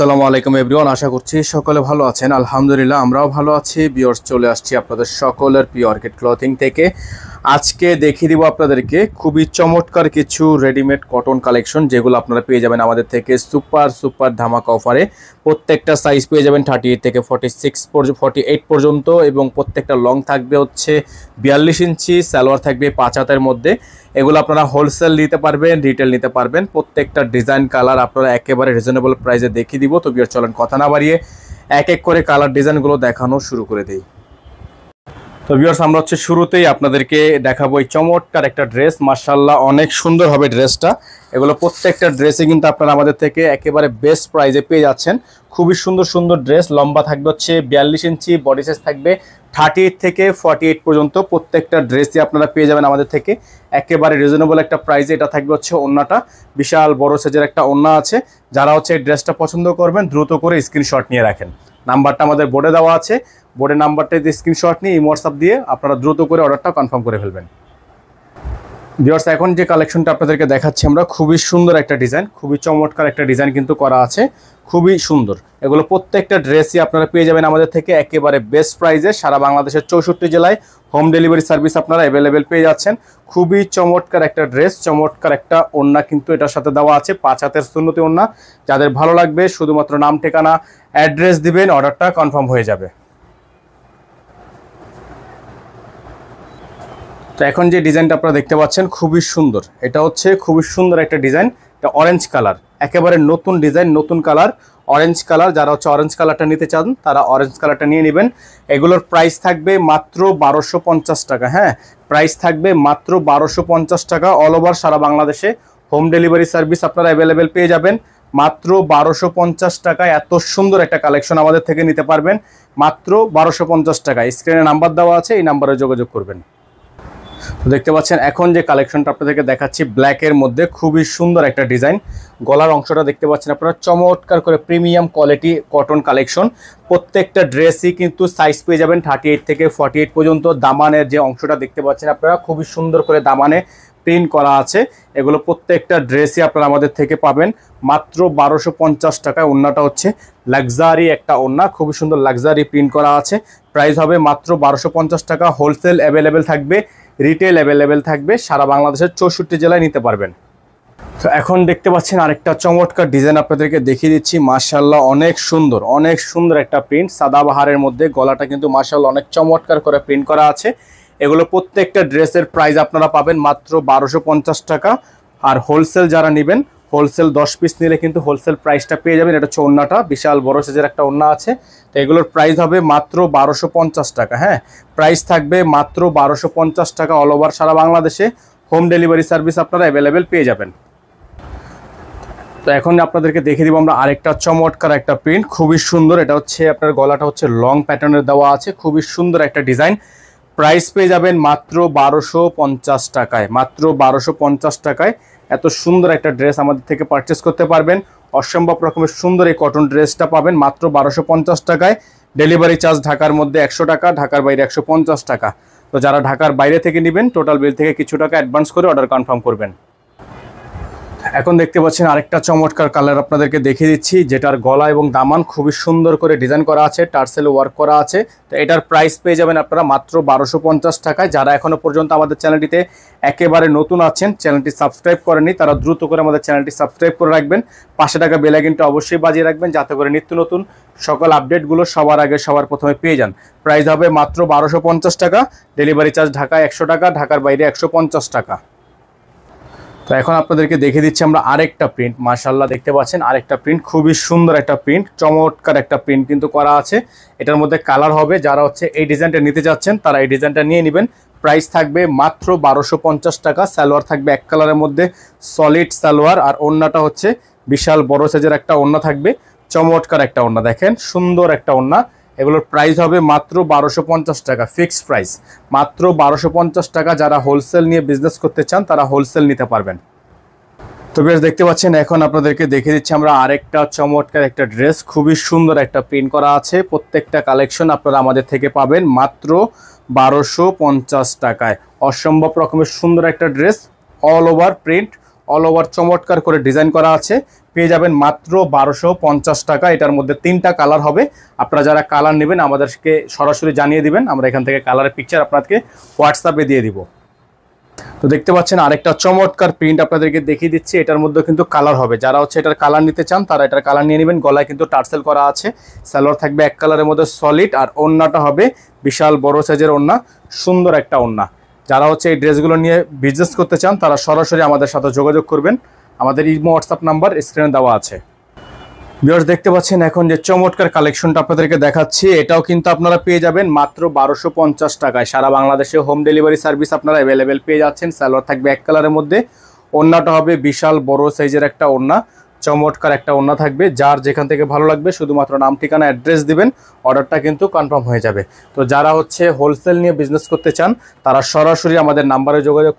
আসসালামু আলাইকুম এভরিওয়ান, আশা করছি সকলে ভালো আছেন। আলহামদুলিল্লাহ আমরাও ভালো আছি। ভিউয়ার্স, চলে আসছি আপনাদের সকলের প্রিয় অর্কিড ক্লথিং থেকে। আজকে দেখিয়ে দিব আপনাদেরকে খুবই চমৎকার কিছু রেডিমেড কটন কালেকশন, যেগুলো আপনারা পেয়ে যাবেন আমাদের থেকে সুপার ধামাকা অফারে। প্রত্যেকটা সাইজ পেয়ে যাবেন 38 থেকে 48 পর্যন্ত, এবং প্রত্যেকটা লং থাকবে হচ্ছে 42 ইঞ্চি, সালোয়ার থাকবে 5 হাতের মধ্যে। এগুলো আপনারা হোলসেল নিতে পারবেন, রিটেল নিতে পারবেন। প্রত্যেকটা ডিজাইন কালার আপনারা একেবারে রিজনেবল প্রাইসে দেখিয়ে দিব। তো ভিউয়ার্স, চলেন কথা না বাড়িয়ে এক এক করে কালার ডিজাইনগুলো দেখানো শুরু করে দিই। তো ভিউয়ার্স, আমরা হচ্ছে শুরুতেই আপনাদেরকে দেখাবো এই চমৎকার একটা ড্রেস। মাশাআল্লাহ, অনেক সুন্দর হবে ড্রেসটা। এগুলো প্রত্যেকটা ড্রেসে কিন্তু আপনারা আমাদের থেকে একেবারে বেস্ট প্রাইসে পেয়ে যাচ্ছেন। খুবই সুন্দর ড্রেস। লম্বা থাকবে হচ্ছে 42 ইঞ্চি, বডি সাইজ থাকবে 38 থেকে 48 পর্যন্ত। প্রত্যেকটা ড্রেসই আপনারা পেয়ে যাবেন আমাদের থেকে একেবারে রিজনেবল একটা প্রাইসে। এটা থাকবে হচ্ছে ওন্নাটা, বিশাল বড় সাইজের একটা ওন্না আছে। যারা হচ্ছে এই ড্রেসটা পছন্দ করবেন দ্রুত করে স্ক্রিনশট নিয়ে রাখেন। নাম্বারটা আমাদের বোর্ডে দেওয়া আছে, বোর্ডের নাম্বারটাতে স্ক্রিনশট নিয়ে হোয়াটসঅ্যাপ দিয়ে আপনারা দ্রুত করে অর্ডারটা কনফার্ম করে ফেলবেন। ভিউয়ার্স, এখন যে কালেকশনটা আপনাদেরকে দেখাচ্ছি আমরা, খুবই সুন্দর একটা ডিজাইন, খুবই চমৎকার একটা ডিজাইন কিন্তু করা আছে, খুবই সুন্দর। এগুলো প্রত্যেকটা ড্রেসই আপনারা পেয়ে যাবেন আমাদের থেকে একেবারে বেস্ট প্রাইসে। সারা বাংলাদেশের 64 জেলায় হোম ডেলিভারি সার্ভিস আপনারা অ্যাভেলেবেল পেয়ে যাচ্ছেন। খুবই চমৎকার একটা ড্রেস, চমৎকার একটা ওড়না কিন্তু এটার সাথে দেওয়া আছে, 5 হাতের সুন্নতি ওড়না। যাদের ভালো লাগবে শুধুমাত্র নাম, ঠিকানা, অ্যাড্রেস দিবেন, অর্ডারটা কনফার্ম হয়ে যাবে। তো এখন যে ডিজাইনটা আপনারা দেখতে পাচ্ছেন খুবই সুন্দর, এটা হচ্ছে খুবই সুন্দর একটা ডিজাইন। এটা অরেঞ্জ কালার, একেবারে নতুন ডিজাইন, নতুন কালার, অরেঞ্জ কালার। যারা হচ্ছে অরেঞ্জ কালারটা নিতে চান তারা অরেঞ্জ কালারটা নিয়ে নেবেন। এগুলোর প্রাইস থাকবে মাত্র 1250 টাকা। হ্যাঁ, প্রাইস থাকবে মাত্র 1250 টাকা। অল ওভার সারা বাংলাদেশে হোম ডেলিভারি সার্ভিস আপনারা অ্যাভেলেবেল পেয়ে যাবেন মাত্র 1250 টাকায়। এত সুন্দর একটা কালেকশন আমাদের থেকে নিতে পারবেন মাত্র 1250 টাকা। স্ক্রিনে নাম্বার দেওয়া আছে, এই নাম্বারে যোগাযোগ করবেন। তো দেখতে পাচ্ছেন এখন যে কালেকশনটা আপনাদেরকে দেখাচ্ছি ব্ল্যাকের মধ্যে, খুবই সুন্দর একটা ডিজাইন। গলার অংশটা দেখতে পাচ্ছেন আপনারা, চমৎকার করে প্রিমিয়াম কোয়ালিটি কটন কালেকশন। প্রত্যেকটা ড্রেসই কিন্তু সাইজ পেয়ে যাবেন 38 থেকে 48 পর্যন্ত। দামানের যে অংশটা দেখতে পাচ্ছেন আপনারা, খুবই সুন্দর করে দামানে প্রিন্ট করা আছে। এগুলো প্রত্যেকটা ড্রেসই আপনারা আমাদের থেকে পাবেন মাত্র 1250 টাকায়। ওড়নাটা হচ্ছে লাক্সারি একটা ওড়না, খুবই সুন্দর লাক্সারি প্রিন্ট করা আছে। প্রাইস হবে মাত্র 1250 টাকা। হোলসেল অ্যাভেলেবেল থাকবে, রিটেল অ্যাভেলেবেল থাকবে। সারা বাংলাদেশের 64 জেলায় নিতে পারবেন। তো এখন দেখতে পাচ্ছেন আরেকটা চমৎকার ডিজাইন আপনাদেরকে দেখিয়ে দিচ্ছি। মাশাআল্লাহ, অনেক সুন্দর একটা প্রিন্ট, সাদাবাহারের মধ্যে। গলাটা কিন্তু মাশাআল্লাহ অনেক চমৎকার করে প্রিন্ট করা আছে। এগুলো প্রত্যেকটা ড্রেসের প্রাইস আপনারা পাবেন মাত্র 1250 টাকা। আর হোলসেল যারা নেবেন, হোলসেল 10 পিস নিলে কিন্তু হোলসেল প্রাইসটা পেয়ে যাবেন। এটা হচ্ছে ওড়নাটা, বিশাল বড় সাইজের একটা ওড়না আছে। তো এগুলোর প্রাইস হবে মাত্র 1250 টাকা। হ্যাঁ, প্রাইস থাকবে মাত্র 1250 টাকা। অল ওভার সারা বাংলাদেশে হোম ডেলিভারি সার্ভিস আপনারা অ্যাভেলেবেল পেয়ে যাবেন। তো এখন আপনাদেরকে দেখে দিব আমরা আরেকটা চমৎকার একটা প্রিন্ট, খুবই সুন্দর। এটা হচ্ছে আপনার গলাটা হচ্ছে লং প্যাটার্নের দেওয়া আছে, খুবই সুন্দর একটা ডিজাইন। প্রাইস পেয়ে যাবেন মাত্র 1250 টাকায়, মাত্র 1250 টাকায়। এত সুন্দর একটা ড্রেস আমাদের থেকে পারচেস করতে পারবেন। অসম্ভব রকমের সুন্দর এই কটন ড্রেসটা পাবেন মাত্র 1250 টাকায়। ডেলিভারি চার্জ ঢাকার মধ্যে 100 টাকা, ঢাকার বাইরে 150 টাকা। তো যারা ঢাকার বাইরে থেকে নেবেন টোটাল বিল থেকে কিছু টাকা অ্যাডভান্স করে অর্ডার কনফার্ম করবেন। এখন দেখতে পাচ্ছেন আরেকটা চমৎকার কালার আপনাদেরকে দেখিয়ে দিচ্ছি, যেটার গলা এবং দামান খুবই সুন্দর করে ডিজাইন করা আছে, টার্সেল ওয়ার্ক করা আছে। তো এটার প্রাইস পেয়ে যাবেন আপনারা মাত্র 1250 টাকায়। যারা এখনো পর্যন্ত আমাদের চ্যানেলটিতে একেবারে নতুন আছেন, চ্যানেলটি সাবস্ক্রাইব করেননি, তারা দ্রুত করে আমাদের চ্যানেলটি সাবস্ক্রাইব করে রাখবেন। পাশে টাকা বেল আইকনটা অবশ্যই বাজিয়ে রাখবেন, যাতে করে নিত্য নতুন সকল আপডেটগুলো সবার আগে সবার প্রথমে পেয়ে যান। প্রাইস হবে মাত্র 1250 টাকা। ডেলিভারি চার্জ ঢাকায় 100 টাকা, ঢাকার বাইরে 150 টাকা। তো এখন আপনাদেরকে দেখে দিচ্ছি আমরা আরেকটা প্রিন্ট। মাশাআল্লাহ, দেখতে পাচ্ছেন আরেকটা প্রিন্ট, খুবই সুন্দর একটা প্রিন্ট, চমৎকার একটা প্রিন্ট কিন্তু করা আছে। এটার মধ্যে কালার হবে, যারা হচ্ছে এই ডিজাইনটা নিতে যাচ্ছেন তারা এই ডিজাইনটা নিয়ে নেবেন। প্রাইস থাকবে মাত্র 1250 টাকা। সালোয়ার থাকবে এক কালারের মধ্যে, সলিড সালোয়ার। আর ওড়নাটা হচ্ছে বিশাল বড় সাইজের একটা ওড়না থাকবে, চমৎকার একটা ওড়না, দেখেন সুন্দর একটা ওড়না। এগুলোর প্রাইস হবে মাত্র 1250 টাকা, ফিক্সড প্রাইস মাত্র 1250 টাকা। যারা হোলসেল নিয়ে বিজনেস করতে চান তারা হোলসেল নিতে পারবেন। তো বেশ, দেখতে পাচ্ছেন এখন আপনাদেরকে দেখে দিচ্ছি আমরা আরেকটা চমৎকার একটা ড্রেস, খুবই সুন্দর একটা প্রিন্ট করা আছে। প্রত্যেকটা কালেকশন আপনারা আমাদের থেকে পাবেন মাত্র 1250 টাকায়। অসম্ভব রকমের সুন্দর একটা dress, all over print, all over চমৎকার করে ডিজাইন করা আছে, পেয়ে যাবেন মাত্র 1250 টাকা। এটার মধ্যে 3টা কালার হবে। আপনারা যারা কালার নেবেন আমাদেরকে সরাসরি জানিয়ে দিবেন, আমরা এখান থেকে কালারের পিকচার আপনাদেরকে হোয়াটসঅ্যাপে দিয়ে দিব। তো দেখতে পাচ্ছেন আরেকটা চমৎকার প্রিন্ট আপনাদেরকে দেখিয়ে দিচ্ছি। এটার মধ্যে কিন্তু কালার হবে, যারা হচ্ছে এটার কালার নিতে চান তারা এটার কালার নিয়ে নেবেন। গলায় কিন্তু টার্সেল করা আছে, সালোয়ার থাকবে এক কালারের মধ্যে সলিড, আর ওড়নাটা হবে বিশাল বড় সাইজের ওড়না, সুন্দর একটা ওড়না। যারা হচ্ছে এই ড্রেসগুলো নিয়ে বিজনেস করতে চান তারা সরাসরি আমাদের সাথে যোগাযোগ করবেন, আমাদের ইমো হোয়াটসঅ্যাপ নাম্বার স্ক্রিনে দেওয়া আছে। ভিউয়ার্স দেখতে পাচ্ছেন এখন যে চমৎকার কালেকশনটা আপনাদেরকে দেখাচ্ছি, এটাও কিন্তু আপনারা পেয়ে যাবেন মাত্র 1250 টাকায়। সারা বাংলাদেশে হোম ডেলিভারি সার্ভিস আপনারা অ্যাভেলেবেল পেয়ে যাচ্ছেন। সালোয়ার থাকবে এক কালারের মধ্যে, ওড়নাটা হবে বিশাল বড় সাইজের একটা ওড়না, চমৎকার একটা ওড়না থাকবে। যার যেখান থেকে ভালো লাগবে শুধুমাত্র নাম ঠিকানা অ্যাড্রেস দিবেন, অর্ডারটা কিন্তু কনফার্ম হয়ে যাবে। তো যারা হচ্ছে হোলসেল নিয়ে বিজনেস করতে চান তারা সরাসরি আমাদের নাম্বারে যোগাযোগ